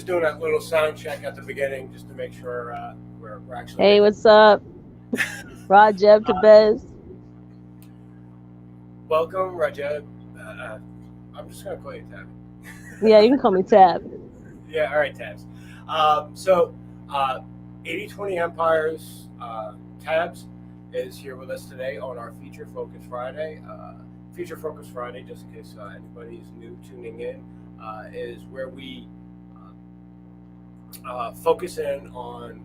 just doing that little sound check at the beginning just to make sure we're actually. Hey, what's up? RaGeb Tabez. Welcome, RaGeb. I'm just gonna call you Tab. Yeah, you can call me Tab. Yeah, all right, Tabs. So, 80/20 Empires Tabs is here with us today on our Feature Focus Friday. Feature Focus Friday, just in case anybody's new tuning in, is where we focus in on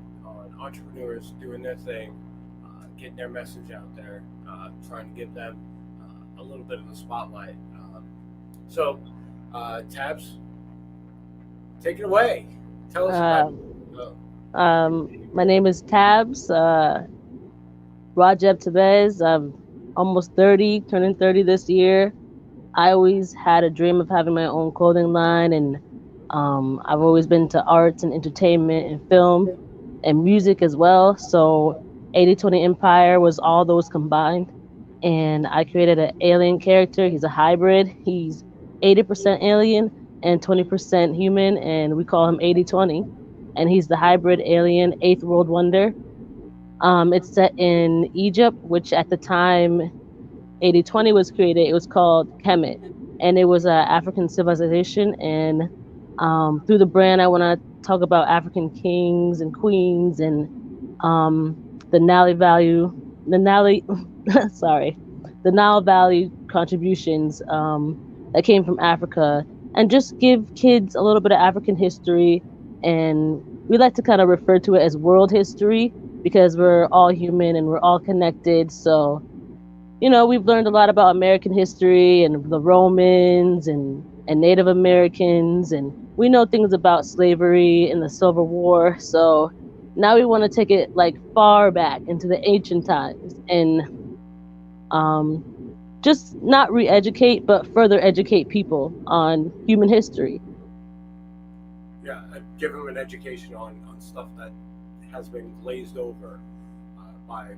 entrepreneurs doing their thing, getting their message out there, trying to give them a little bit of the spotlight. So, Tabs, take it away. Tell us about. My name is Tabs. RaGeb Tabez. I'm almost 30, turning 30 this year. I always had a dream of having my own clothing line, and I've always been to arts and entertainment and film and music as well. So 80/20 Empire was all those combined. And I created an alien character. He's a hybrid. He's 80% alien and 20% human, and we call him 80/20. And he's the hybrid alien, eighth world wonder. It's set in Egypt, which at the time 80/20 was created, it was called Kemet, and it was an African civilization. And through the brand, I want to talk about African kings and queens and the Nile Valley, the Nile Valley contributions that came from Africa, and just give kids a little bit of African history. And we like to kind of refer to it as world history because we're all human and we're all connected. So, we've learned a lot about American history and the Romans and Native Americans, and we know things about slavery and the Civil War. So now we want to take it like far back into the ancient times and just not re-educate, but further educate people on human history. Yeah, give them an education on stuff that has been glazed over by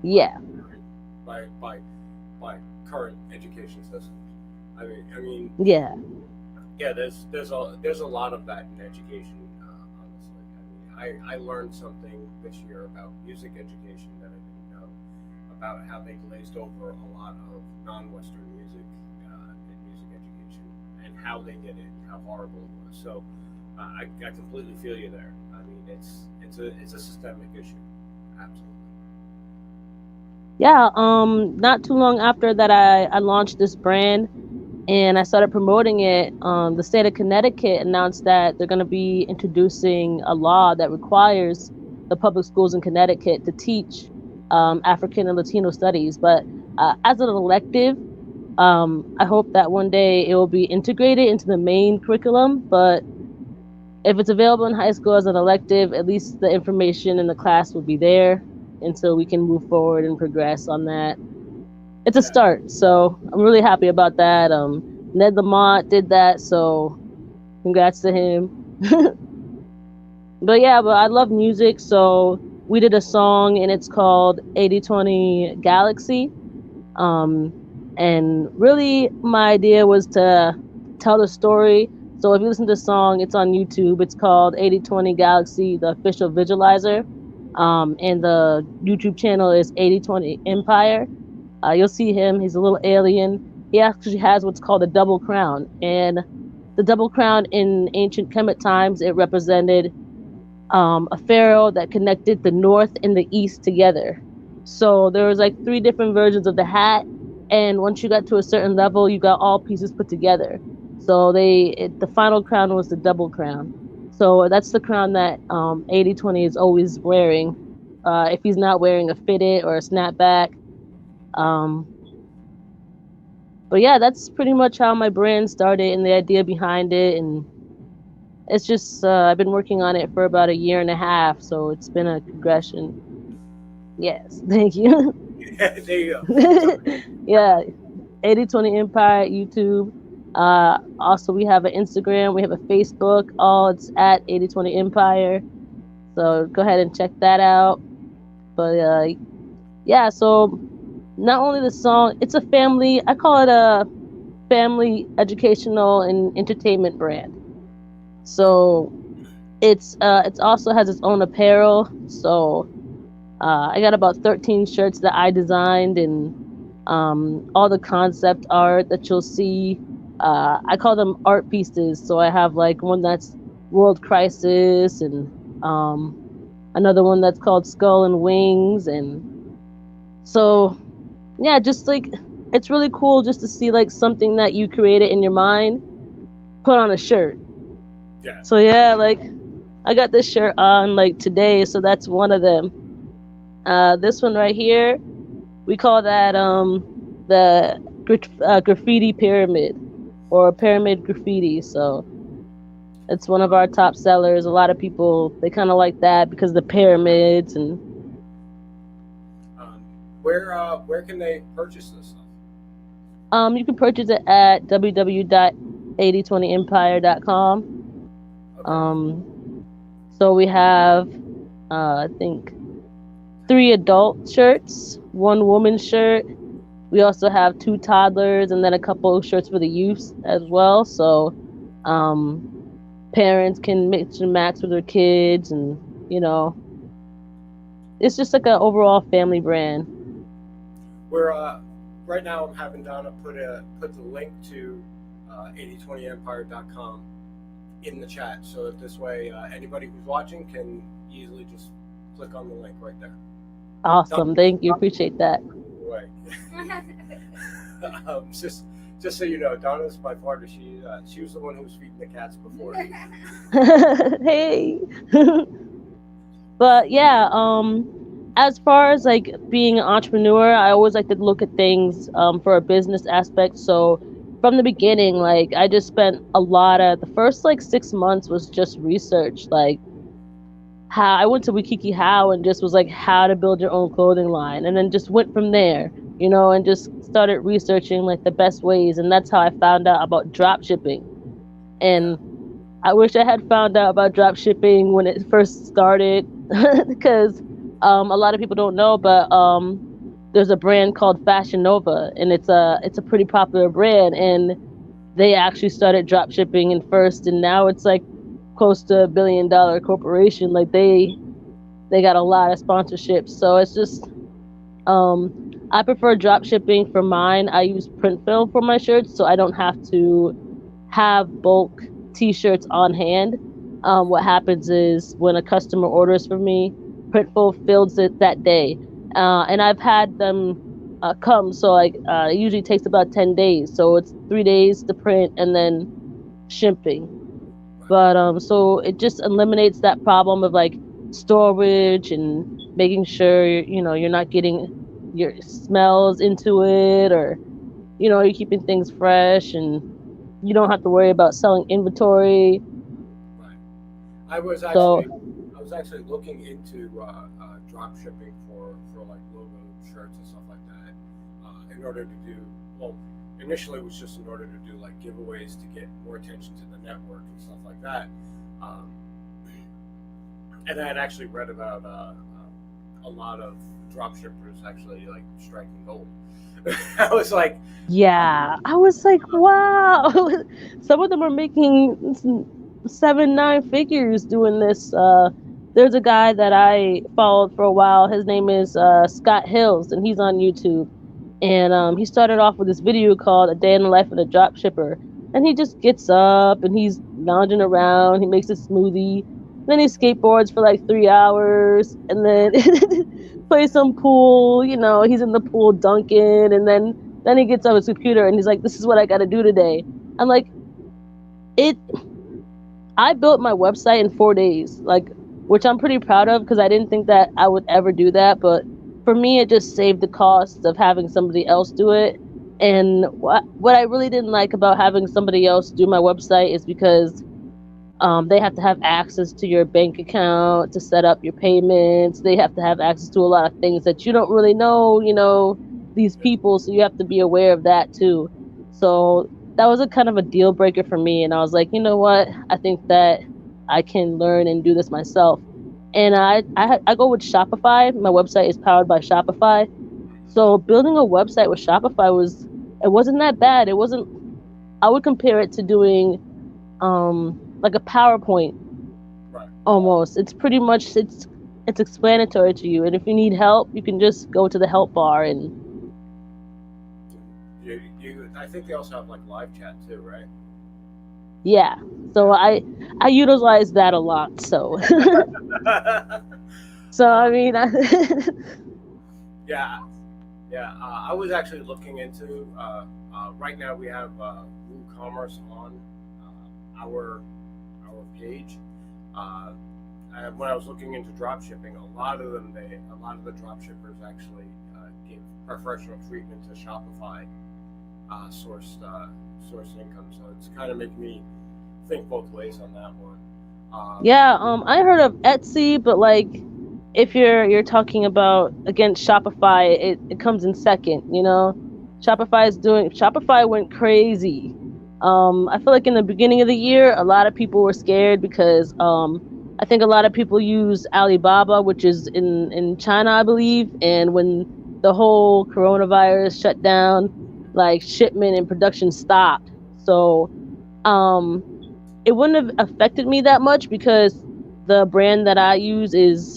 current education systems. I mean. Yeah. Yeah, there's a lot of that in education. Honestly, I learned something this year about music education that I didn't know about how they glazed over a lot of non-Western music in music education and how they did it and how horrible it was. So I completely feel you there. I mean, it's a systemic issue, absolutely. Yeah. Not too long after that, I launched this brand and I started promoting it. The state of Connecticut announced that they're going to be introducing a law that requires the public schools in Connecticut to teach African and Latino studies. But as an elective, I hope that one day it will be integrated into the main curriculum. But if it's available in high school as an elective, at least the information in the class will be there until we can move forward and progress on that. It's a start, so I'm really happy about that. Ned Lamont did that, so congrats to him. But I love music, so we did a song and it's called 80/20 Galaxy. And really my idea was to tell the story. So if you listen to the song, it's on YouTube. It's called 80/20 Galaxy, the official visualizer. And the YouTube channel is 80/20 Empire. You'll see him. He's a little alien. He actually has what's called a double crown. And the double crown in ancient Kemet times, it represented a pharaoh that connected the north and the east together. So there was like 3 different versions of the hat. And once you got to a certain level, you got all pieces put together. So the final crown was the double crown. So that's the crown that 80/20 is always wearing. If he's not wearing a fitted or a snapback. But yeah, that's pretty much how my brand started and the idea behind it. And it's just, I've been working on it for about 1.5 years. So it's been a progression. Yes. Thank you. Yeah, there you go. Yeah. 80/20 Empire, YouTube. Also, we have an Instagram, we have a Facebook. All it's at 80/20 Empire. So go ahead and check that out. But so not only the song, it's a family. I call it a family educational and entertainment brand. So It's also has its own apparel. So I got about 13 shirts that I designed, and all the concept art that you'll see. I call them art pieces. So I have like one that's World Crisis, and um, another one that's called Skull and Wings, and so yeah, just like it's really cool just to see like something that you created in your mind put on a shirt. Yeah. So yeah, like I got this shirt on like today, so that's one of them. This one right here, we call that the graffiti pyramid, or pyramid graffiti. So it's one of our top sellers. A lot of people, they kind of like that because the pyramids. And Um, where can they purchase this stuff? you can purchase it at www.8020empire.com. Okay. Um, so we have, I think, 3 adult shirts, 1 woman shirt. We also have 2 toddlers, and then a couple of shirts for the youths as well. So um, parents can mix and match with their kids, and you know, it's just like an overall family brand. We're right now. I'm having Donna put the link to 8020empire.com in the chat, so that this way anybody who's watching can easily just click on the link right there. Awesome, thank you, appreciate that. Way. Just so you know, Donna's my partner. She was the one who was feeding the cats before. Hey. But yeah, as far as like being an entrepreneur, I always like to look at things for a business aspect. So from the beginning, like I just spent a lot of the first like 6 months was just research, like how I went to WikiHow and just was like how to build your own clothing line, and then just went from there, and just started researching like the best ways, and that's how I found out about drop shipping. And I wish I had found out about drop shipping when it first started, because a lot of people don't know, but there's a brand called Fashion Nova, and it's a pretty popular brand, and they actually started drop shipping in first, and now it's like close to $1 billion corporation. Like they got a lot of sponsorships, so it's just I prefer drop shipping for mine. I use print fill for my shirts, so I don't have to have bulk t-shirts on hand. What happens is when a customer orders from me, Printful fills it that day, and I've had them come. So like it usually takes about 10 days. So it's 3 days to print and then shipping. But so it just eliminates that problem of like storage and making sure you're not getting your smells into it, or you're keeping things fresh, and you don't have to worry about selling inventory. Right. I was So actually looking into drop shipping for like logo shirts and stuff like that. In order to do well, initially it was just in order to do like giveaways to get more attention to the network and stuff like that. And I had actually read about a lot of drop shippers actually like striking gold. I was like, yeah, I was like, wow. Some of them are making 7-9 figures doing this. There's a guy that I followed for a while. His name is Scott Hills, and he's on YouTube. And he started off with this video called "A Day in the Life of a Drop Shipper," and he just gets up and he's lounging around. He makes a smoothie, then he skateboards for like 3 hours, and then plays some pool. He's in the pool dunking, and then he gets on his computer and he's like, "This is what I got to do today." I'm like, I built my website in 4 days, like, which I'm pretty proud of because I didn't think that I would ever do that. But for me, it just saved the cost of having somebody else do it. And what I really didn't like about having somebody else do my website is because they have to have access to your bank account to set up your payments. They have to have access to a lot of things that you don't really know, these people. So you have to be aware of that too. So that was a kind of a deal breaker for me. And I was like, you know what? I think that I can learn and do this myself. And I go with Shopify. My website is powered by Shopify. So building a website with Shopify wasn't that bad. It wasn't. I would compare it to doing like a PowerPoint. right. Almost. It's pretty much it's explanatory to you, and if you need help, you can just go to the help bar and I think they also have like live chat too, right? yeah. So I utilize that a lot. So so I um, mean, yeah, yeah. I was actually looking into. Right now, we have WooCommerce on our page. Uh, when I was looking into drop shipping, a lot of the drop shippers actually give preferential treatment to Shopify source income. So it's kind of making me think both ways on that one. yeah. I heard of Etsy, but like if you're talking about against Shopify, it comes in second. You know, Shopify went crazy. I feel like in the beginning of the year, a lot of people were scared because I think a lot of people use Alibaba, which is in China, I believe, and when the whole coronavirus shut down, like shipment and production stopped. So um, it wouldn't have affected me that much because the brand that I use is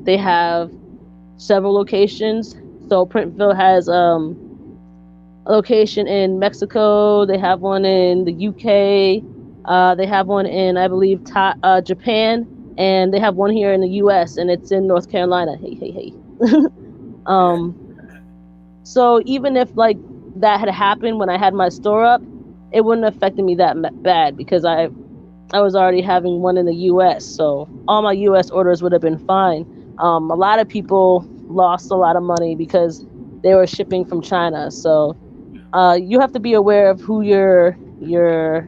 they have several locations. So Printville has a location in Mexico. They have one in the UK. They have one in, I believe, Japan, and they have one here in the US, and it's in North Carolina. Hey, hey, hey. um, so even if like that had happened when I had my store up, it wouldn't have affected me that bad because I was already having one in the US, so all my US orders would have been fine. A lot of people lost a lot of money because they were shipping from China. So you have to be aware of who your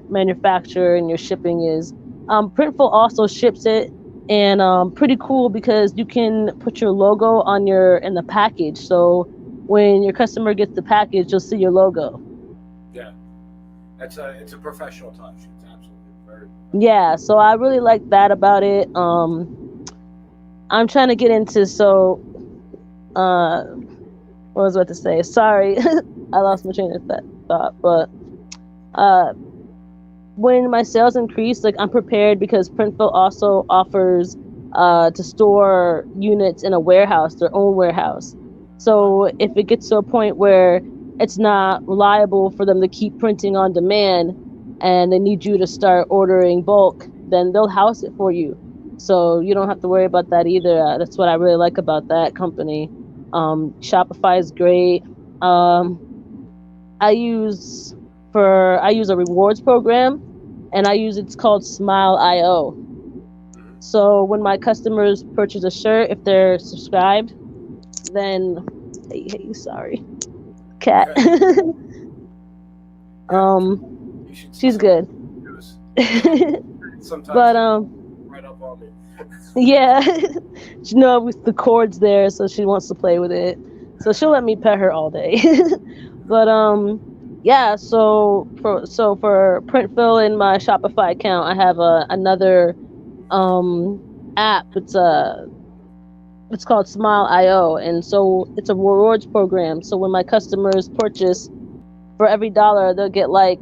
manufacturer and your shipping is. Printful also ships it, and pretty cool because you can put your logo on your in the package. So when your customer gets the package, you'll see your logo. Yeah, it's a professional touch. It's absolutely very Yeah, so I really like that about it. I'm trying to get into what was I about to say? Sorry, I lost my train of thought. But uh, when my sales increase, like I'm prepared because Printful also offers to store units in a warehouse, their own warehouse. So if it gets to a point where it's not reliable for them to keep printing on demand and they need you to start ordering bulk, then they'll house it for you. So you don't have to worry about that either. That's what I really like about that company. Shopify is great. Um, I use I use a rewards program, and it's called Smile.io. So when my customers purchase a shirt, if they're subscribed, then hey, sorry, cat. okay. Yeah, you should see She's some good. videos. Sometimes But they right up on me. yeah, she knows the cord's there, so she wants to play with it. So she'll let me pet her all day. But yeah. So for Printful in my Shopify account, I have another app. It's called Smile.io, and so it's a rewards program. So when my customers purchase, for every dollar, they'll get like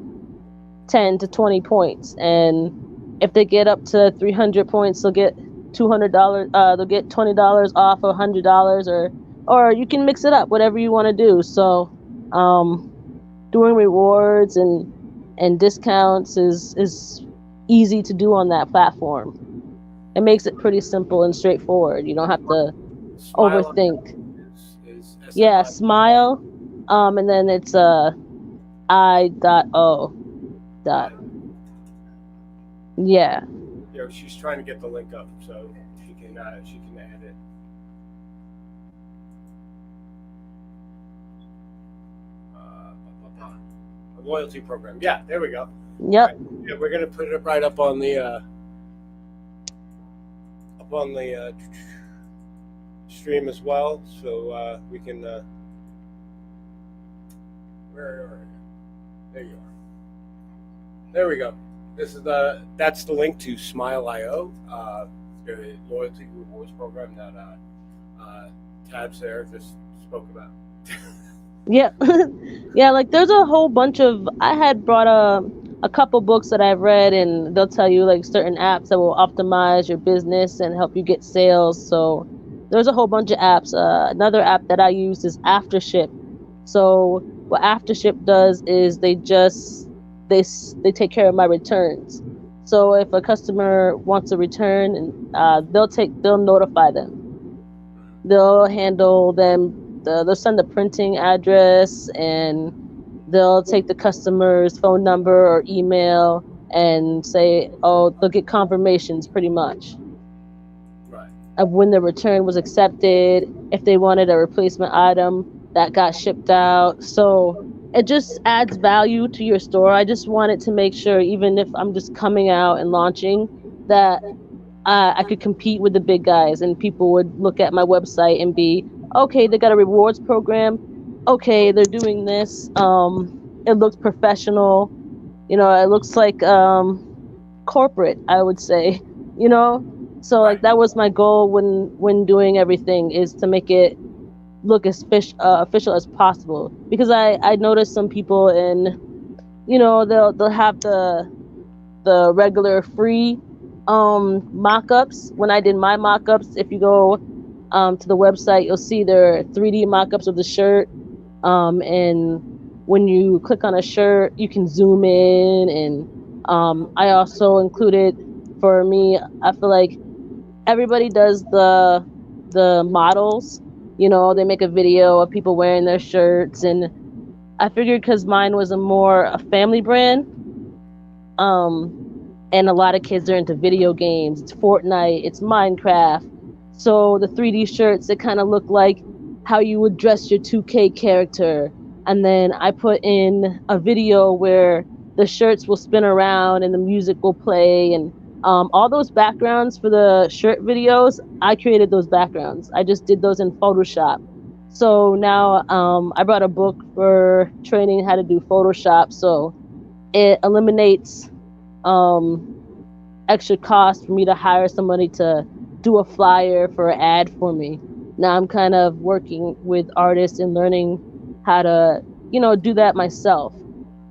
10 to 20 points, and if they get up to 300 points, they'll get $200. They'll get $20 off of $100, or you can mix it up, whatever you want to do. So, doing rewards and discounts is easy to do on that platform. It makes it pretty simple and straightforward. You don't have to Smile overthink. is Yeah, SMI. Smile, and then it's I.O. dot. Yeah. She's trying to get the link up so she can add it. A loyalty program. Yeah, there we go. Yep. Right. Yeah, we're gonna put it right up on the stream as well, so we can. Where are you? There you are. There we go. That's the link to Smile.io, the loyalty rewards program that Tabs there just spoke about. Yep. Yeah, like there's a whole bunch of I had brought a couple books that I've read, and they'll tell you like certain apps that will optimize your business and help you get sales. So there's a whole bunch of apps. Another app that I use is Aftership. So what Aftership does is they take care of my returns. So if a customer wants a return, and they'll notify them. They'll handle them. They'll send the printing address, and they'll take the customer's phone number or email and say, oh, they'll get confirmations pretty much Right. of when the return was accepted, if they wanted a replacement item that got shipped out. So it just adds value to your store. I just wanted to make sure, even if I'm just coming out and launching, that I could compete with the big guys, and people would look at my website and be, okay, they got a rewards program. Okay, they're doing this. It looks professional. It looks like corporate, I would say. You know, so like Right. that was my goal when doing everything, is to make it look as official as possible. Because I noticed some people, and they'll have the regular free mock-ups. When I did my mock-ups, if you go to the website, you'll see there are 3D mock-ups of the shirt, and when you click on a shirt, you can zoom in. And I also included, for me, I feel like everybody does the models. They make a video of people wearing their shirts, and I figured, because mine was a family brand, and a lot of kids are into video games. It's Fortnite, it's Minecraft. So the 3D shirts, it kind of look like how you would dress your 2K character. And then I put in a video where the shirts will spin around and the music will play, and all those backgrounds for the shirt videos, I created those backgrounds. I just did those in Photoshop. So now I brought a book for training how to do Photoshop. So it eliminates extra cost for me to hire somebody to do a flyer for an ad for me. Now I'm kind of working with artists and learning how to, do that myself.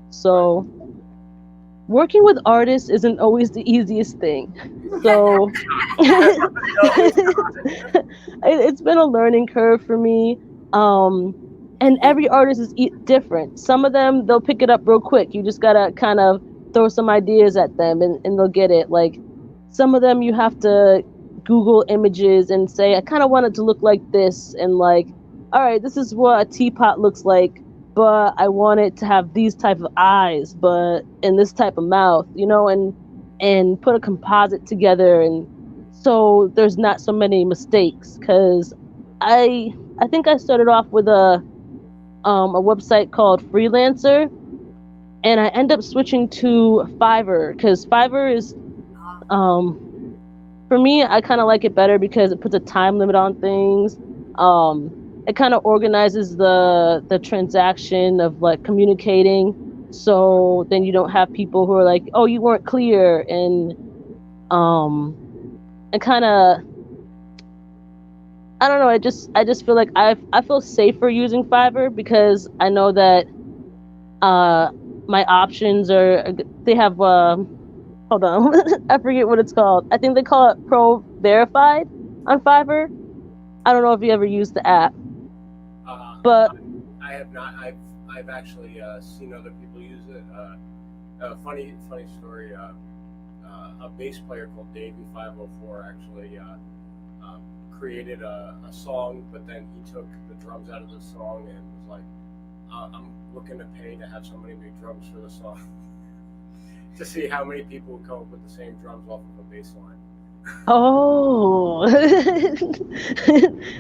So working with artists isn't always the easiest thing. So it's been a learning curve for me. And every artist is different. Some of them, they'll pick it up real quick. You just gotta kind of throw some ideas at them, and they'll get it. Like, some of them you have to Google images and say, I kind of want it to look like this, and like, all right, this is what a teapot looks like, but I want it to have these type of eyes, but in this type of mouth, and put a composite together, and so there's not so many mistakes. Because I think I started off with a website called Freelancer, and I end up switching to Fiverr, because Fiverr is, for me, I kind of like it better because it puts a time limit on things. It kind of organizes the transaction of like communicating, so then you don't have people who are like, oh, you weren't clear, and kind of, I don't know. I just feel like I feel safer using Fiverr, because I know that my options are, they have hold on, I forget what it's called. I think they call it Pro Verified on Fiverr. I don't know if you ever used the app, but I have not. I've actually seen other people use it. Funny story. A bass player called Davey504 actually created a song, but then he took the drums out of the song and was like, I'm looking to pay to have somebody make drums for the song to see how many people would come up with the same drums off of a bass line. oh,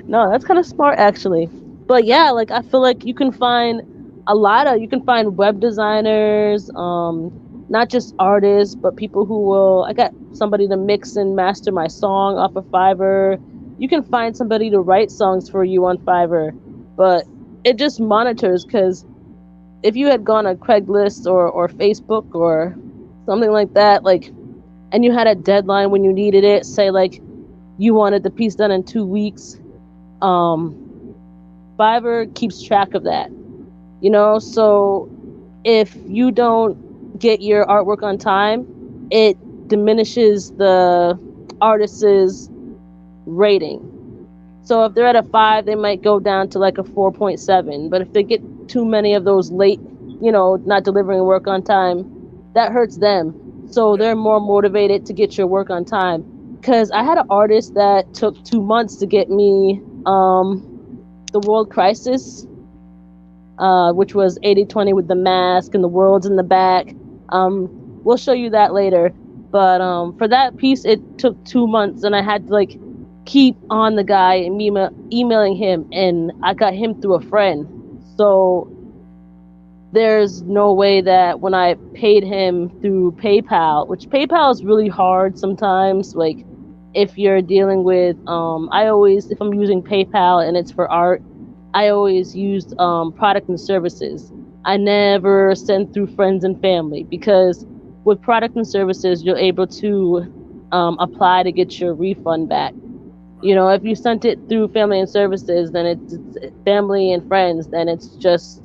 no, that's kind of smart actually. But yeah, like I feel like you can find you can find web designers, not just artists, but people who will. I got somebody to mix and master my song off of Fiverr. You can find somebody to write songs for you on Fiverr, but it just monitors, because if you had gone on Craigslist or Facebook or something like that, like, and you had a deadline when you needed it, say like you wanted the piece done in 2 weeks, Fiverr keeps track of that, so if you don't get your artwork on time, it diminishes the artist's rating. So if they're at a 5, they might go down to like a 4.7. But if they get too many of those late, not delivering work on time, that hurts them. So Yeah. they're more motivated to get your work on time. Because I had an artist that took 2 months to get me the World Crisis, which was 80/20 with the mask and the worlds in the back. We'll show you that later. But for that piece, it took 2 months, and I had to like keep on the guy and emailing him, and I got him through a friend. So there's no way that when I paid him through PayPal, which PayPal is really hard sometimes, like if you're dealing with I always, if I'm using PayPal and it's for art, I always used product and services. I never send through friends and family, because with product and services you're able to apply to get your refund back. If you sent it through family and services, then it's family and friends, then it's just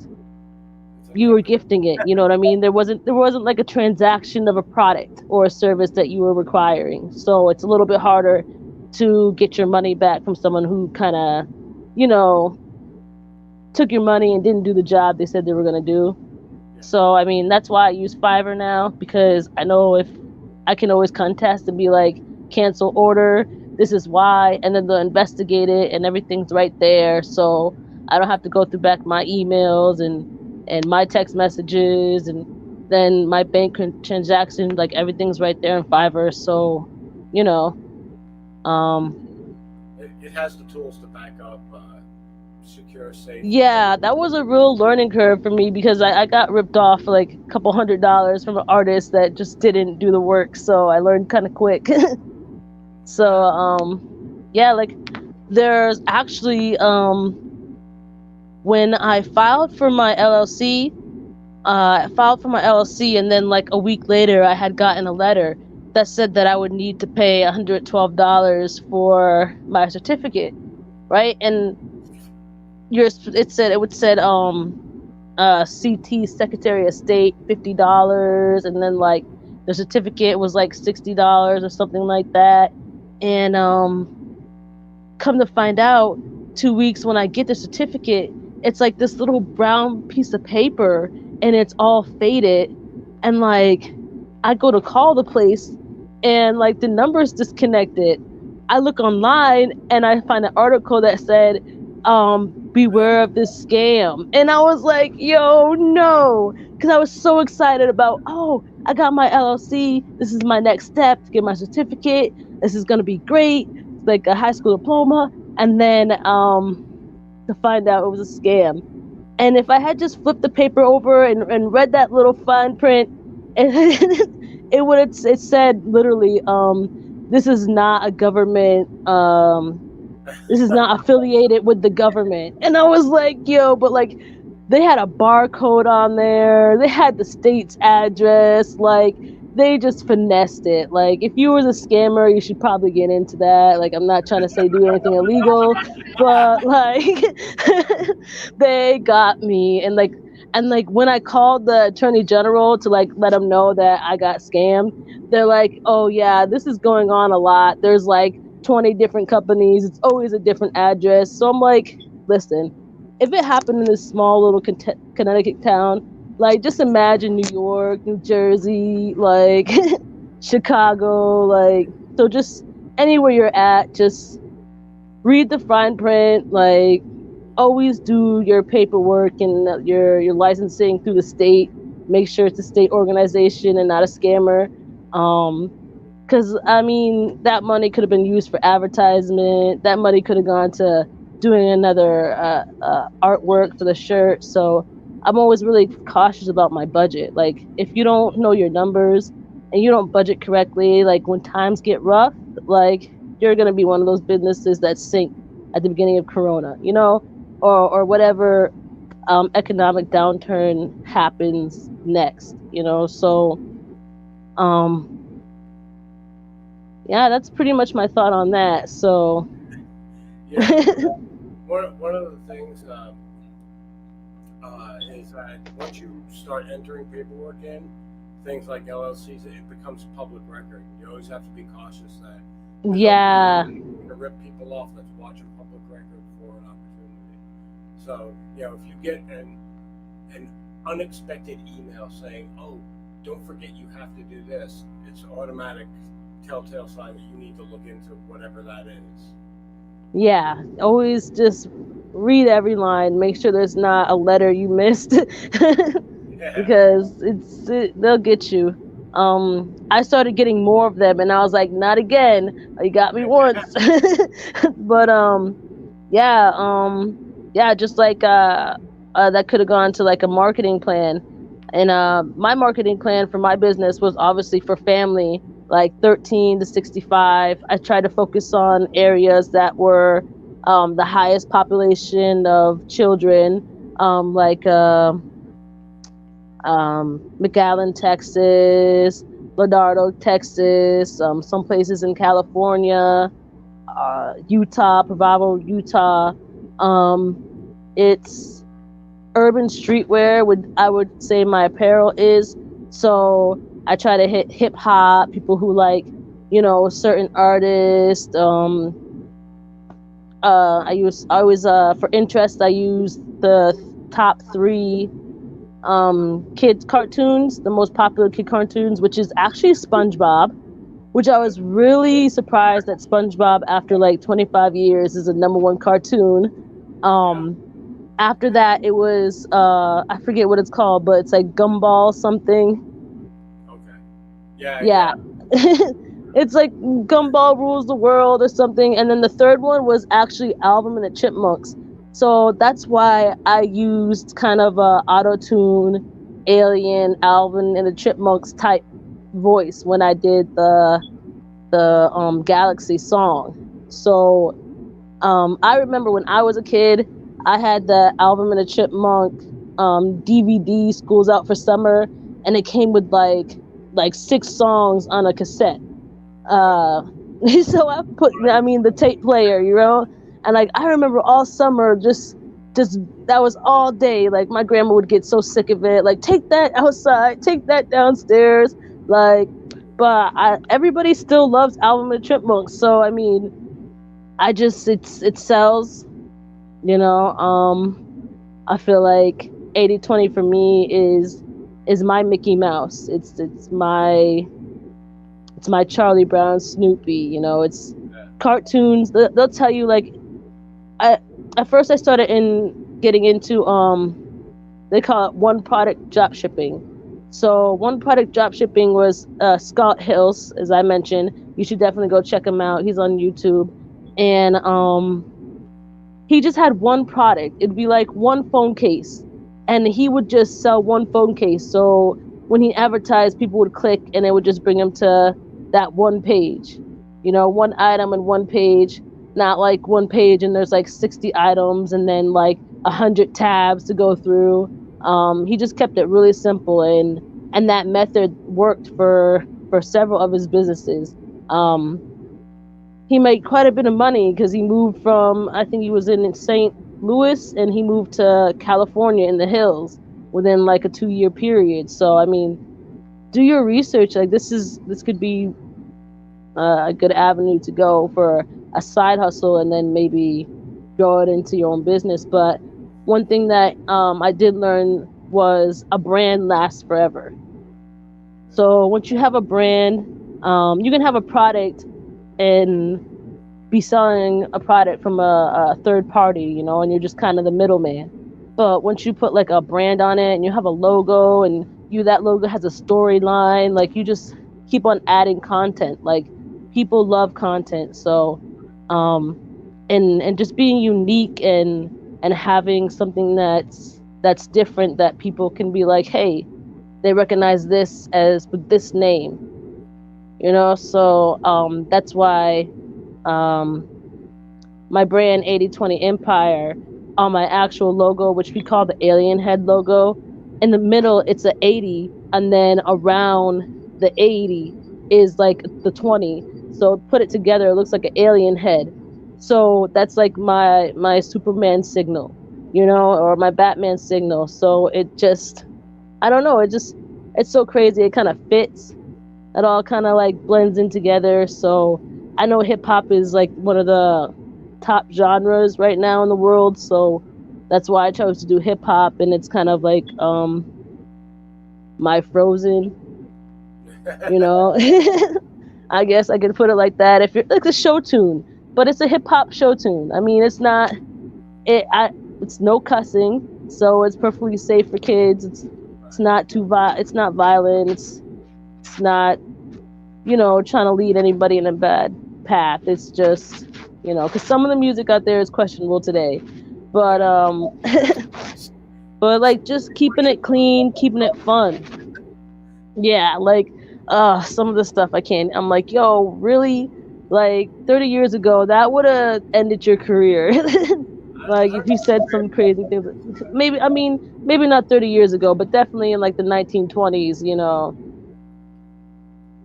you were gifting it. You know what I mean? There wasn't like a transaction of a product or a service that you were requiring. So it's a little bit harder to get your money back from someone who kind of, you know, took your money and didn't do the job they said they were going to do. So I mean, that's why I use Fiverr now, because I know if I can always contest and be like, cancel order, this is why, and then they'll investigate it and everything's right there. So I don't have to go through back my emails and my text messages and then my bank transaction, like everything's right there in Fiverr. So, you know, um, It has the tools to back up, secure, safe. yeah, that was a real learning curve for me, because I got ripped off for like a couple $100 from an artist that just didn't do the work. So I learned kind of quick. So, yeah, like there's actually, when I filed for my LLC, and then like a week later, I had gotten a letter that said that I would need to pay $112 for my certificate, right? And it would said CT Secretary of State $50, and then like the certificate was like $60 or something like that. And come to find out, 2 weeks when I get the certificate, it's like this little brown piece of paper and it's all faded. And like, I go to call the place and like the number's disconnected. I look online and I find an article that said, beware of this scam. And I was like, yo, no. Because I was so excited about, oh, I got my LLC. This is my next step to get my certificate. This is going to be great. It's like a high school diploma. And then to find out it was a scam. And if I had just flipped the paper over and read that little fine print, it said literally, this is not a government, this is not affiliated with the government. And I was like, yo, but like they had a barcode on there, they had the state's address, like they just finessed it. Like if you was a scammer, you should probably get into that. Like I'm not trying to say do anything illegal, but like they got me. And like when I called the attorney general to like let them know that I got scammed, they're like, oh yeah, this is going on a lot. There's like 20 different companies. It's always a different address. So I'm like, listen, if it happened in this small little Connecticut town, like just imagine New York, New Jersey, like Chicago, like, so just anywhere you're at, just read the fine print, like always do your paperwork and your licensing through the state. Make sure it's a state organization and not a scammer. Because I mean, that money could have been used for advertisement. That money could have gone to doing another artwork for the shirt. So I'm always really cautious about my budget. Like if you don't know your numbers and you don't budget correctly, like when times get rough, like you're gonna be one of those businesses that sink at the beginning of Corona, or whatever economic downturn happens next, So, yeah, that's pretty much my thought on that. So, Yeah. One of the things is that once you start entering paperwork in, things like LLCs, it becomes public record. You always have to be cautious that you're not Yeah, going to rip people off that's watching public record for an opportunity. So, if you get an unexpected email saying, "Oh, don't forget you have to do this," it's automatic telltale sign that you need to look into whatever that is. yeah. Always just read every line. Make sure there's not a letter you missed. Yeah. Because they'll get you. I started getting more of them, and I was like, not again. You got me once. But yeah, yeah, just like that could have gone to like a marketing plan, and my marketing plan for my business was obviously for family, like 13 to 65. I tried to focus on areas that were the highest population of children, like McAllen, Texas, Ladardo, Texas, some places in California, Utah, Provo, Utah. It's urban streetwear. I would say my apparel is. So I try to hit hip hop, people who like, certain artists. I always for interest I use the top three kids cartoons, the most popular kid cartoons, which is actually SpongeBob, which I was really surprised that SpongeBob, after like 25 years, is a number one cartoon. Yeah. After that, it was I forget what it's called, but it's like Gumball something. Okay. Yeah. Yeah. Yeah. It's like Gumball Rules the World or something. And then the third one was actually Alvin and the Chipmunks. So that's why I used kind of a auto tune alien Alvin and the Chipmunks type voice when I did the Galaxy song. So I remember when I was a kid, I had the Alvin and the Chipmunk DVD, Schools Out for Summer, and it came with like 6 songs on a cassette. Uh, so I mean, the tape player, and like I remember all summer, just that was all day. Like my grandma would get so sick of it, like take that outside, take that downstairs, like. But everybody still loves Alvin and the Chipmunks, so I mean, it sells, you know. I feel like 80/20 for me is my Mickey Mouse. It's my Charlie Brown, Snoopy. It's Yeah. cartoons. They'll tell you like I at first I started in getting into they call it one product drop shipping. So one product drop shipping was Scott Hills, as I mentioned. You should definitely go check him out. He's on YouTube, and he just had one product. It'd be like one phone case, and he would just sell one phone case. So when he advertised, people would click, and it would just bring them to that one page. One item and one page, not like one page and there's like 60 items and then like 100 tabs to go through. He just kept it really simple, and that method worked for several of his businesses. He made quite a bit of money because he moved from, I think he was in St. Louis, and he moved to California in the hills within like a 2-year period. So I mean, do your research. Like this could be a good avenue to go for a side hustle, and then maybe grow it into your own business. But one thing that I did learn was a brand lasts forever. So once you have a brand, you can have a product and be selling a product from a third party, and you're just kind of the middleman. But once you put like a brand on it and you have a logo, and that logo has a storyline, like you just keep on adding content. Like people love content. So and just being unique and having something that's different, that people can be like, hey, they recognize this as with this name. So that's why my brand 80/20 Empyre, on my actual logo, which we call the alien head logo, in the middle it's a 80, and then around the 80 is like the 20. So put it together, it looks like an alien head. So that's like my Superman signal, or my Batman signal. So it just, I don't know, it just it's so crazy. It kind of fits. It all kind of like blends in together. So I know hip hop is like one of the top genres right now in the world. So that's why I chose to do hip hop, and it's kind of like my Frozen, you know. I guess I could put it like that. If you're like a show tune, but it's a hip hop show tune. I mean, it's not it. It's no cussing, so it's perfectly safe for kids. It's not it's not violent. It's not, you know, trying to lead anybody in a bad path. It's just, you know, because some of the music out there is questionable today, but but like just keeping it clean, keeping it fun. Yeah, like some of the stuff I can't. I'm like, yo, really? Like 30 years ago, that would have ended your career. Like if you said some crazy things. Maybe, I mean, maybe not 30 years ago, but definitely in like the 1920s, you know.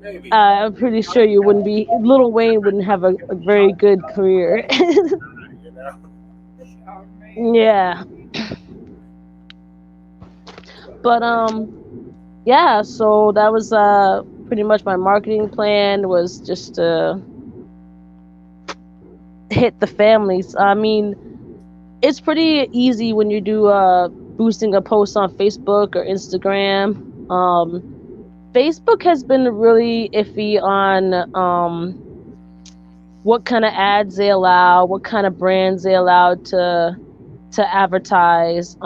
Maybe. I'm pretty sure you wouldn't be. Little Wayne wouldn't have a very good career. You know. Yeah, but yeah. So that was pretty much my marketing plan, was just to hit the families. I mean, it's pretty easy when you do boosting a post on Facebook or Instagram. Facebook has been really iffy on what kind of ads they allow, what kind of brands they allow to advertise.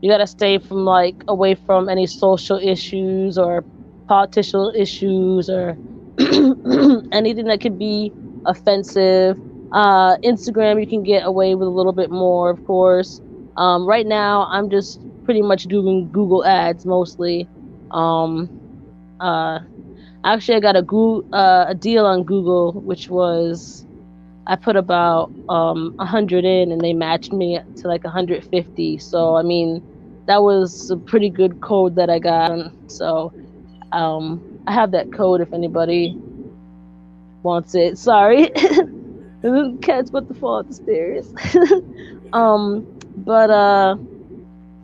You gotta stay from like away from any social issues or political issues or anything that could be offensive. Instagram, you can get away with a little bit more, of course. Right now, I'm just pretty much doing Google ads mostly. Um, uh, Actually, I got a deal on Google, which was I put about 100 in, and they matched me to like 150. So I mean, that was a pretty good code that I got. So I have that code if anybody wants it. Sorry. The cat's about to fall up the stairs. um, but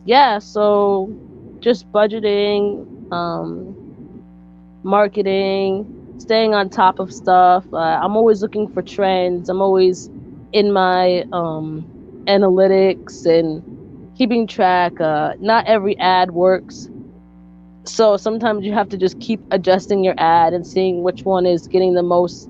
yeah, so just budgeting, marketing, staying on top of stuff. I'm always looking for trends. I'm always in my analytics and keeping track. Not every ad works, so sometimes you have to just keep adjusting your ad and seeing which one is getting the most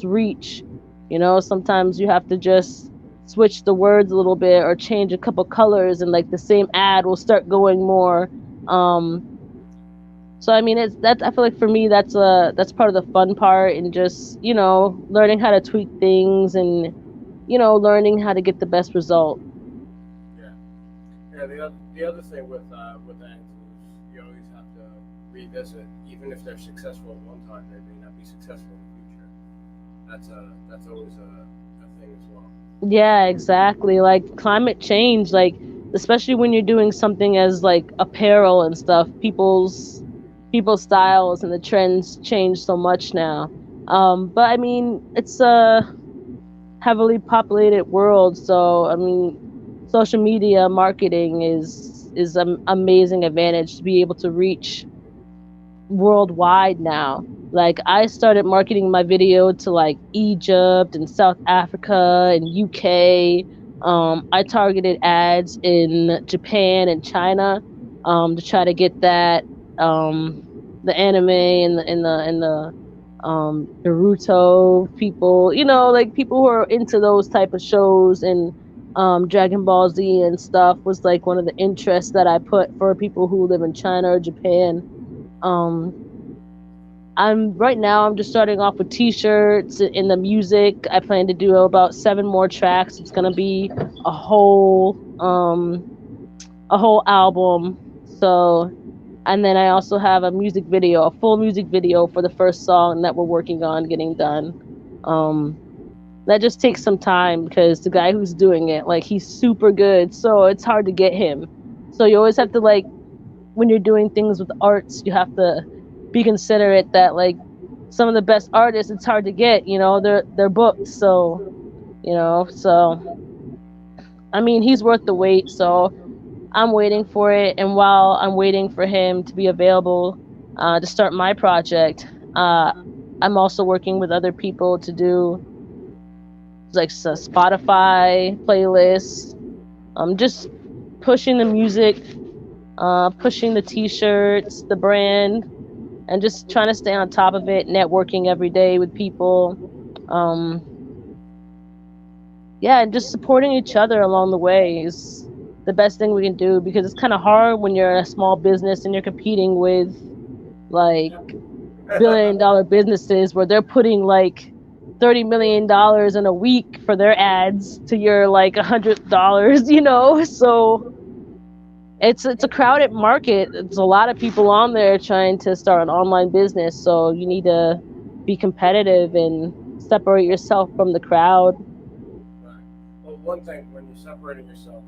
reach. You know, sometimes you have to just switch the words a little bit or change a couple colors, and like the same ad will start going more. So I mean, it's that's I feel like for me that's part of the fun part, and just, you know, learning how to tweak things, and, you know, learning how to get the best result. Yeah. Yeah. The other thing with ads is you always have to revisit, even if they're successful at one time, they may not be successful in the future. That's always a thing as well. Yeah, exactly. Like climate change, like especially when you're doing something as like apparel and stuff, people's styles and the trends change so much now. But I mean, it's a heavily populated world, so I mean, social media marketing is an amazing advantage to be able to reach worldwide now. Like I started marketing my video to like Egypt and South Africa and UK. I targeted ads in Japan and China, to try to get that the anime and the Naruto people, you know, like people who are into those type of shows, and Dragon Ball Z and stuff was like one of the interests that I put for people who live in China or Japan. um I'm right now, I'm just starting off with t-shirts. In the music, I plan to do about 7 more tracks. It's going to be a whole a whole album. So, and then I also have a full music video for the first song that we're working on getting done. um that just takes some time because the guy who's doing it, like, he's super good, so it's hard to get him. So you always have to, like, when you're doing things with arts, you have to be considerate that, like, some of the best artists, it's hard to get, you know, they're booked. So, you know, so I mean, he's worth the wait. So I'm waiting for it, and while I'm waiting for him to be available to start my project, uh, I'm also working with other people to do like Spotify playlists. Just pushing the music, pushing the T-shirts, the brand, and just trying to stay on top of it. Networking every day with people. Um, yeah, and just supporting each other along the way is the best thing we can do, because it's kind of hard when you're a small business and you're competing with like billion-dollar businesses where they're putting like $30 million in a week for their ads to your like $100, So it's a crowded market. It's a lot of people on there trying to start an online business, so you need to be competitive and separate yourself from the crowd. Right. Well, one thing, when you're separating yourself,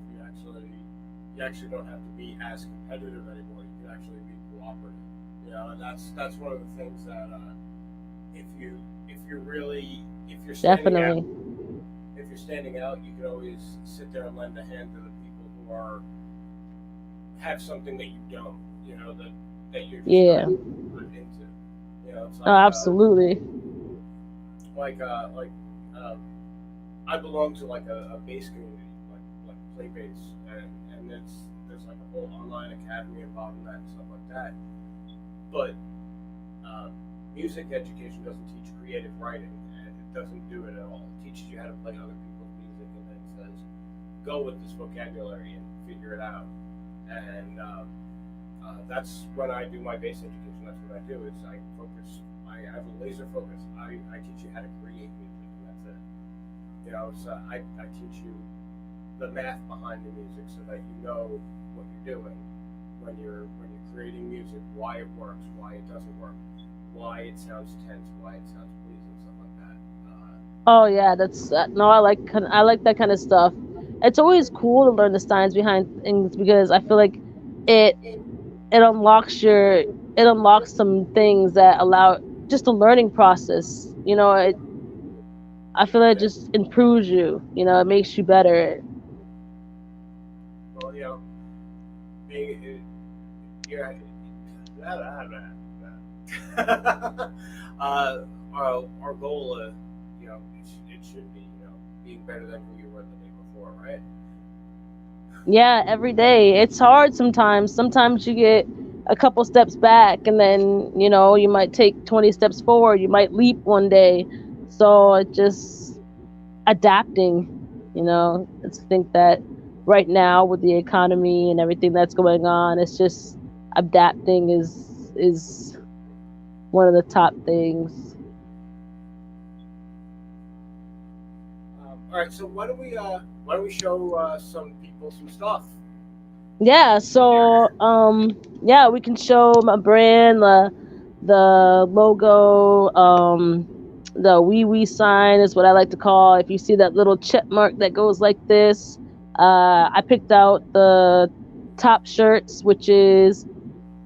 you actually don't have to be as competitive anymore. You can actually be cooperative. And that's one of the things that if you if you're really if you're standing out Definitely. if you're standing out, you can always sit there and lend a hand to the people who are have something that you don't. That you're just not Yeah. into. It's Oh, absolutely. like I belong to like a bass community, like play bass, and there's like a whole online academy involved in that and stuff like that. But uh, music education doesn't teach creative writing, and it doesn't do it at all. It teaches you how to play other people's music, and then says, go with this vocabulary and figure it out. And that's when I do my bass education. That's what I do. Is I focus. I have a laser focus. I teach you how to create music, and that's it. So I teach you the math behind the music so that you know what you're doing when you're creating music, why it works, why it doesn't work, why it sounds tense, why it sounds pleasing, stuff like that. Oh yeah, that's no, I like that kind of stuff. It's always cool to learn the science behind things, because I feel like it it unlocks your it unlocks some things that allow just a learning process. I feel like it Yeah. just improves you. It makes you better. Well, being you're blah, blah, blah, blah. Our goal, it should be being better than who you were the day before, right? Yeah, every day. It's hard sometimes. Sometimes you get a couple steps back, and then, you might take 20 steps forward. You might leap one day. So it just adapting, I just think that right now with the economy and everything that's going on, it's just adapting is one of the top things. All right, so why don't we show some people some stuff? Yeah, so yeah, we can show my brand, the logo, the wee sign is what I like to call. If you see that little check mark that goes like this, I picked out the top shirts, which is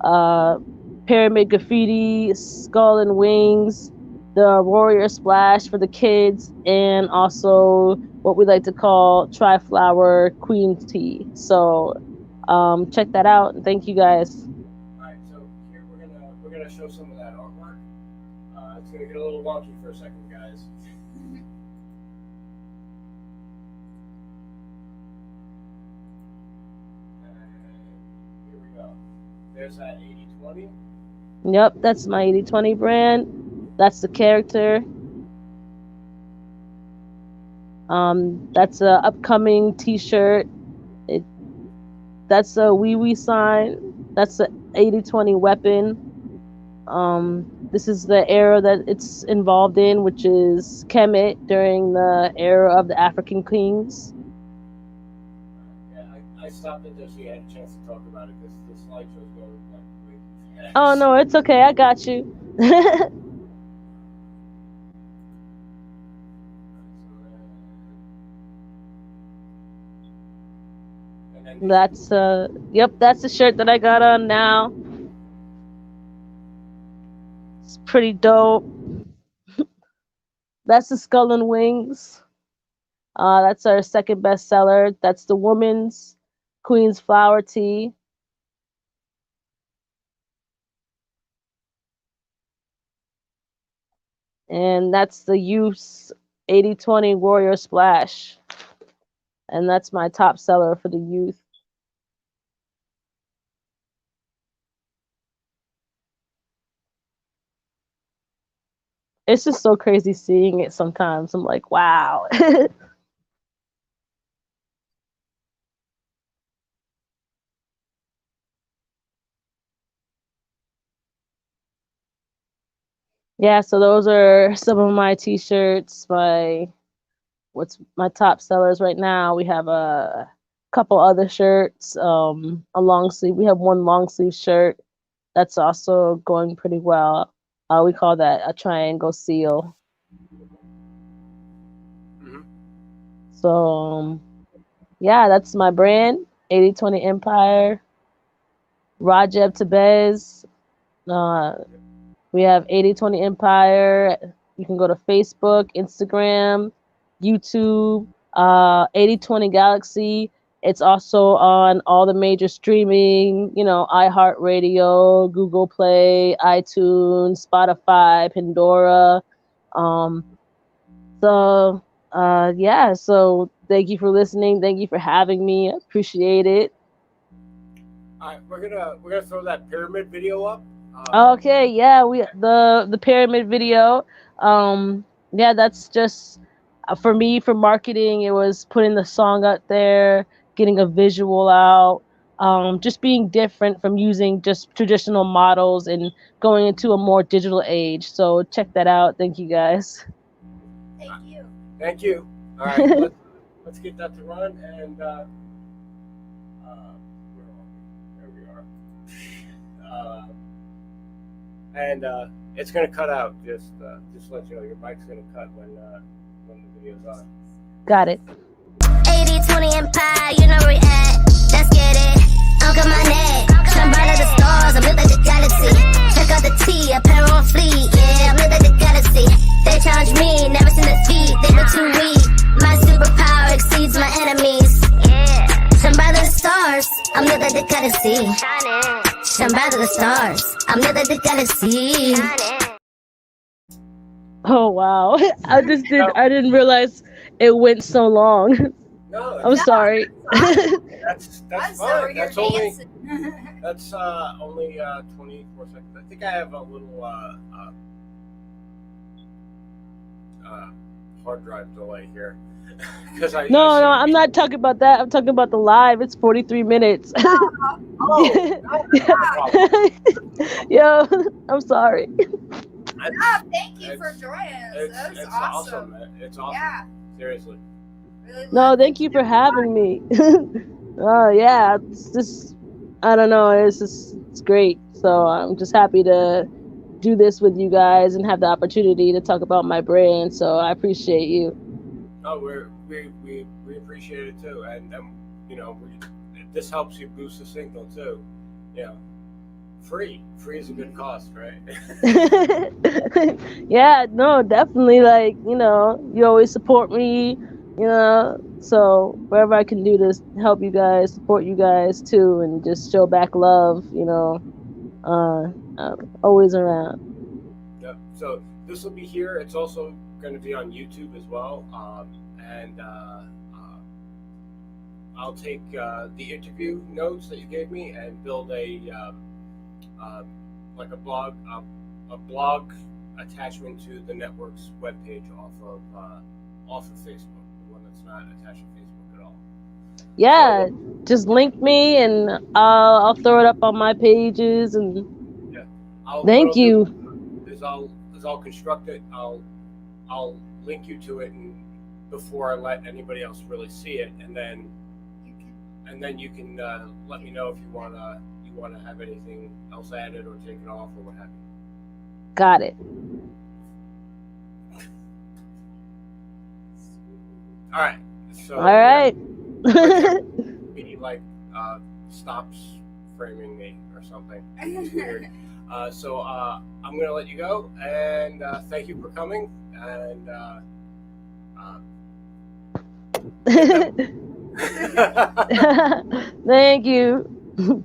uh, pyramid graffiti, skull and wings, the warrior splash for the kids, and also what we like to call tri-flower queen's tea. So check that out, and thank you guys. All right, so here we're gonna show some of that artwork. It's gonna get a little wonky for a second, guys. And here we go. There's that 80/20. Yep, that's my 80/20 brand. That's the character. That's a upcoming T-shirt. It That's a wee sign. That's a 80/20 weapon. This is the era that it's involved in, which is Kemet during the era of the African kings. Yeah, I stopped it there so you had a chance to talk about it because the slideshow's going like way too Oh fast. no, it's okay. I got you. And then this That's yep, that's the shirt that I got on now. It's pretty dope. That's the Skull and Wings. That's our second bestseller. That's the woman's. Queen's Flower Tea. And that's the Youth's 80/20 Warrior Splash. And that's my top seller for the youth. It's just so crazy seeing it sometimes. I'm like, wow. Yeah, so those are some of my t-shirts. What's my top sellers right now? We have a couple other shirts, a long sleeve. We have one long sleeve shirt that's also going pretty well. We call that a triangle seal. Mm-hmm. So yeah, that's my brand, 80/20 Empyre, RaGeb Tabez. We have 80/20 Empyre. You can go to Facebook, Instagram, YouTube, 80/20 Galaxy. It's also on all the major streaming, iHeartRadio, Google Play, iTunes, Spotify, Pandora. Um, yeah, so thank you for listening. Thank you for having me. I appreciate it. All right, we're gonna throw that pyramid video up. Okay, yeah, the pyramid video. Yeah, that's just for me for marketing. It was putting the song out there, getting a visual out, just being different from using just traditional models and going into a more digital age. So check that out. Thank you guys. Thank you. Thank you. All right, let's get that to run and where are we? There we are. And it's gonna cut out. Just let you know, your mic's gonna cut when the video's on. Got it. 80/20 Empyre, you know where we at. Let's get it. Uncle my neck. Shine bright like the stars. I'm lit like the galaxy. Check out the T, apparel on fleet. Yeah, I'm lit like the galaxy. They challenge me, never seen defeat. They were too weak. My superpower exceeds my enemies. Yeah. Shine bright like the stars. I'm lit like the galaxy. Shine bright like the stars. I'm lit like the galaxy. Oh wow! I didn't realize it went so long. No, I'm sorry. That's fine. That's only 24 seconds. I think I have a little hard drive delay here. No, I'm not talking about that. I'm talking about the live. It's 43 minutes. Yo, I'm sorry. Thank you for joining us. That was awesome. Man. It's awesome. Yeah. Seriously. Really No, thank you for having me. Oh yeah, it's just I don't know. It's great. So I'm just happy to do this with you guys and have the opportunity to talk about my brand. So I appreciate you. Oh, we appreciate it too, and this helps you boost the signal too. Yeah. Free is a good cost, right? Yeah, no, definitely. Like, you always support me, so wherever I can do to help you guys, support you guys too, and just show back love, always around. Yep. So this will be here. It's also going to be on YouTube as well, and I'll take the interview notes that you gave me and build like a blog attachment to the network's webpage off of Facebook, the one that's not attached to Facebook at all. Yeah, just link me and I'll throw it up on my pages and yeah. Thank you. I'll construct it. I'll link you to it and before I let anybody else really see it, and then you can let me know if you want to have anything else added or taken off or what have you. Got it. All right. So. All right. He stops framing me or something. It's weird. So I'm gonna let you go, and thank you for coming. And Thank you.